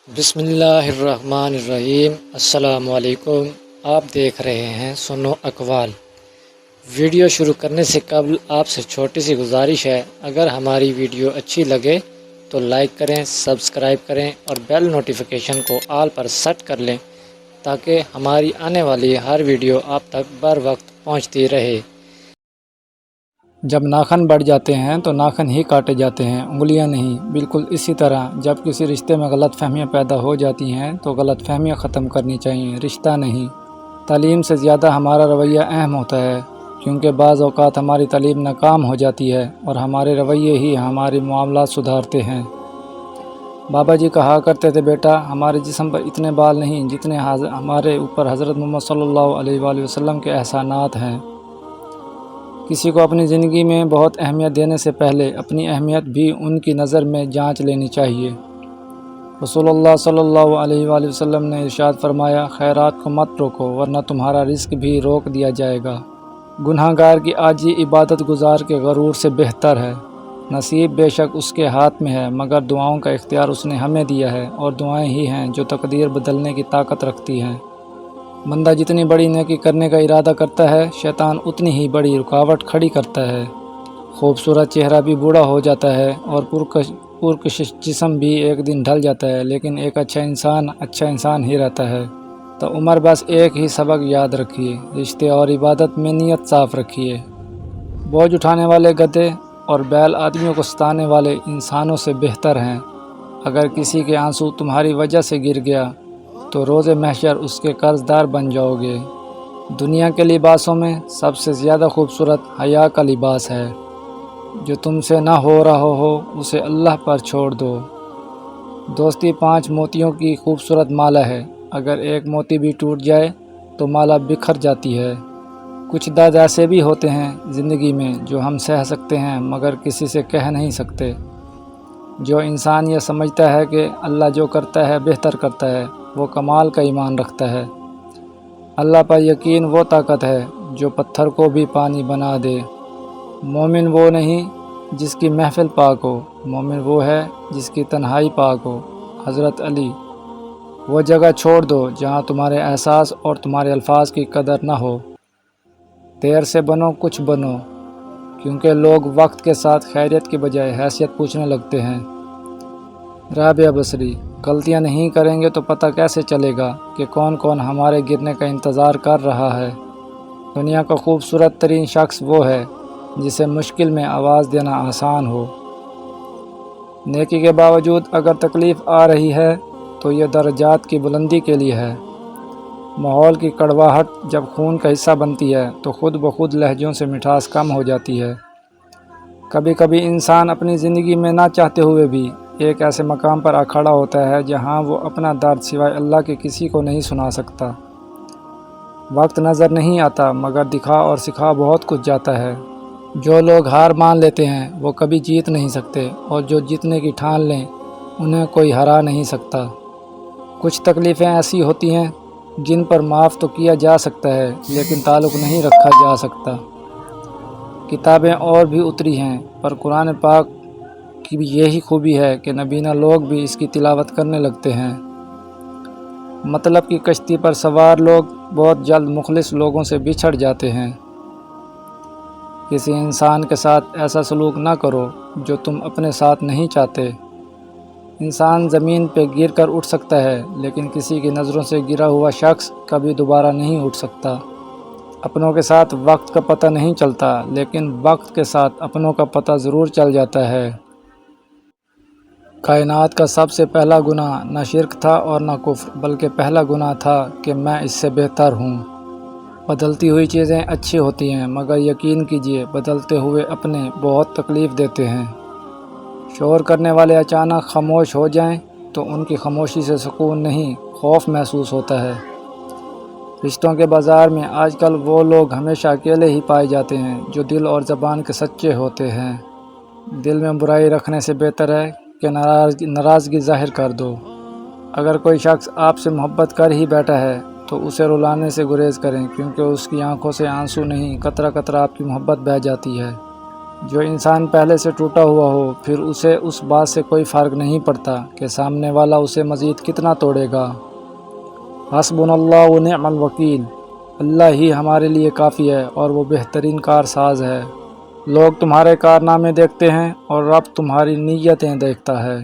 بسم اللہ الرحمن الرحیم۔ السلام علیکم۔ آپ دیکھ رہے ہیں سنو اقوال۔ ویڈیو شروع کرنے سے قبل آپ سے چھوٹی سی گزارش ہے، اگر ہماری ویڈیو اچھی لگے تو لائک کریں، سبسکرائب کریں اور بیل نوٹیفیکیشن کو آل پر سیٹ کر لیں تاکہ ہماری آنے والی ہر ویڈیو آپ تک بر وقت پہنچتی رہے۔ جب ناخن بڑھ جاتے ہیں تو ناخن ہی کاٹے جاتے ہیں، انگلیاں نہیں۔ بالکل اسی طرح جب کسی رشتے میں غلط فہمیاں پیدا ہو جاتی ہیں تو غلط فہمیاں ختم کرنی چاہیے، رشتہ نہیں۔ تعلیم سے زیادہ ہمارا رویہ اہم ہوتا ہے، کیونکہ بعض اوقات ہماری تعلیم ناکام ہو جاتی ہے اور ہمارے رویے ہی ہمارے معاملات سدھارتے ہیں۔ بابا جی کہا کرتے تھے، بیٹا ہمارے جسم پر اتنے بال نہیں جتنے ہمارے اوپر حضرت محمد صلی اللہ علیہ وآلہ وسلم کے احسانات ہیں۔ کسی کو اپنی زندگی میں بہت اہمیت دینے سے پہلے اپنی اہمیت بھی ان کی نظر میں جانچ لینی چاہیے۔ رسول اللہ صلی اللہ علیہ وآلہ وسلم نے ارشاد فرمایا، خیرات کو مت روکو ورنہ تمہارا رزق بھی روک دیا جائے گا۔ گناہ گار کی عاجزی عبادت گزار کے غرور سے بہتر ہے۔ نصیب بے شک اس کے ہاتھ میں ہے، مگر دعاؤں کا اختیار اس نے ہمیں دیا ہے، اور دعائیں ہی ہیں جو تقدیر بدلنے کی طاقت رکھتی ہیں۔ بندہ جتنی بڑی نیکی کرنے کا ارادہ کرتا ہے، شیطان اتنی ہی بڑی رکاوٹ کھڑی کرتا ہے۔ خوبصورت چہرہ بھی بوڑھا ہو جاتا ہے اور پرکشش جسم بھی ایک دن ڈھل جاتا ہے، لیکن ایک اچھا انسان ہی رہتا ہے۔ تو عمر بس ایک ہی سبق یاد رکھیے، رشتے اور عبادت میں نیت صاف رکھیے۔ بوجھ اٹھانے والے گدھے اور بیل آدمیوں کو ستانے والے انسانوں سے بہتر ہیں۔ اگر کسی کے آنسو تمہاری وجہ سے گر گیا تو روز محشر اس کے قرض دار بن جاؤ گے۔ دنیا کے لباسوں میں سب سے زیادہ خوبصورت حیا کا لباس ہے۔ جو تم سے نہ ہو رہا ہو اسے اللہ پر چھوڑ دو۔ دوستی 5 موتیوں کی خوبصورت مالا ہے، اگر ایک موتی بھی ٹوٹ جائے تو مالا بکھر جاتی ہے۔ کچھ درد ایسے بھی ہوتے ہیں زندگی میں جو ہم سہ سکتے ہیں مگر کسی سے کہہ نہیں سکتے۔ جو انسان یہ سمجھتا ہے کہ اللہ جو کرتا ہے بہتر کرتا ہے، وہ کمال کا ایمان رکھتا ہے۔ اللہ پر یقین وہ طاقت ہے جو پتھر کو بھی پانی بنا دے۔ مومن وہ نہیں جس کی محفل پاک ہو، مومن وہ ہے جس کی تنہائی پاک ہو۔ حضرت علی۔ وہ جگہ چھوڑ دو جہاں تمہارے احساس اور تمہارے الفاظ کی قدر نہ ہو۔ دیر سے بنو کچھ بنو، کیونکہ لوگ وقت کے ساتھ خیریت کی بجائے حیثیت پوچھنے لگتے ہیں۔ رابعہ بصری۔ غلطیاں نہیں کریں گے تو پتہ کیسے چلے گا کہ کون کون ہمارے گرنے کا انتظار کر رہا ہے۔ دنیا کا خوبصورت ترین شخص وہ ہے جسے مشکل میں آواز دینا آسان ہو۔ نیکی کے باوجود اگر تکلیف آ رہی ہے تو یہ درجات کی بلندی کے لیے ہے۔ ماحول کی کڑواہٹ جب خون کا حصہ بنتی ہے تو خود بخود لہجوں سے مٹھاس کم ہو جاتی ہے۔ کبھی کبھی انسان اپنی زندگی میں نہ چاہتے ہوئے بھی ایک ایسے مقام پر آ کھڑا ہوتا ہے جہاں وہ اپنا درد سوائے اللہ کے کسی کو نہیں سنا سکتا۔ وقت نظر نہیں آتا مگر دکھا اور سکھا بہت کچھ جاتا ہے۔ جو لوگ ہار مان لیتے ہیں وہ کبھی جیت نہیں سکتے، اور جو جیتنے کی ٹھان لیں انہیں کوئی ہرا نہیں سکتا۔ کچھ تکلیفیں ایسی ہوتی ہیں جن پر معاف تو کیا جا سکتا ہے لیکن تعلق نہیں رکھا جا سکتا۔ کتابیں اور بھی اتری ہیں پر قرآن پاک کی بھی یہی خوبی ہے کہ نبینا لوگ بھی اس کی تلاوت کرنے لگتے ہیں۔ مطلب کی کشتی پر سوار لوگ بہت جلد مخلص لوگوں سے بچھڑ جاتے ہیں۔ کسی انسان کے ساتھ ایسا سلوک نہ کرو جو تم اپنے ساتھ نہیں چاہتے۔ انسان زمین پہ گر کر اٹھ سکتا ہے لیکن کسی کی نظروں سے گرا ہوا شخص کبھی دوبارہ نہیں اٹھ سکتا۔ اپنوں کے ساتھ وقت کا پتہ نہیں چلتا لیکن وقت کے ساتھ اپنوں کا پتہ ضرور چل جاتا ہے۔ کائنات کا سب سے پہلا گناہ نہ شرک تھا اور نہ کفر، بلکہ پہلا گناہ تھا کہ میں اس سے بہتر ہوں۔ بدلتی ہوئی چیزیں اچھی ہوتی ہیں مگر یقین کیجئے بدلتے ہوئے اپنے بہت تکلیف دیتے ہیں۔ شور کرنے والے اچانک خاموش ہو جائیں تو ان کی خاموشی سے سکون نہیں، خوف محسوس ہوتا ہے۔ رشتوں کے بازار میں آج کل وہ لوگ ہمیشہ اکیلے ہی پائے جاتے ہیں جو دل اور زبان کے سچے ہوتے ہیں۔ دل میں برائی رکھنے سے بہتر ہے کہ ناراضگی ظاہر کر دو۔ اگر کوئی شخص آپ سے محبت کر ہی بیٹھا ہے تو اسے رلانے سے گریز کریں، کیونکہ اس کی آنکھوں سے آنسو نہیں قطرہ قطرہ آپ کی محبت بہہ جاتی ہے۔ جو انسان پہلے سے ٹوٹا ہوا ہو پھر اسے اس بات سے کوئی فرق نہیں پڑتا کہ سامنے والا اسے مزید کتنا توڑے گا۔ حسبنا اللہ و نعم الوکیل، اللہ ہی ہمارے لیے کافی ہے اور وہ بہترین کارساز ہے۔ لوگ تمہارے کارنامے دیکھتے ہیں اور رب تمہاری نیتیں دیکھتا ہے۔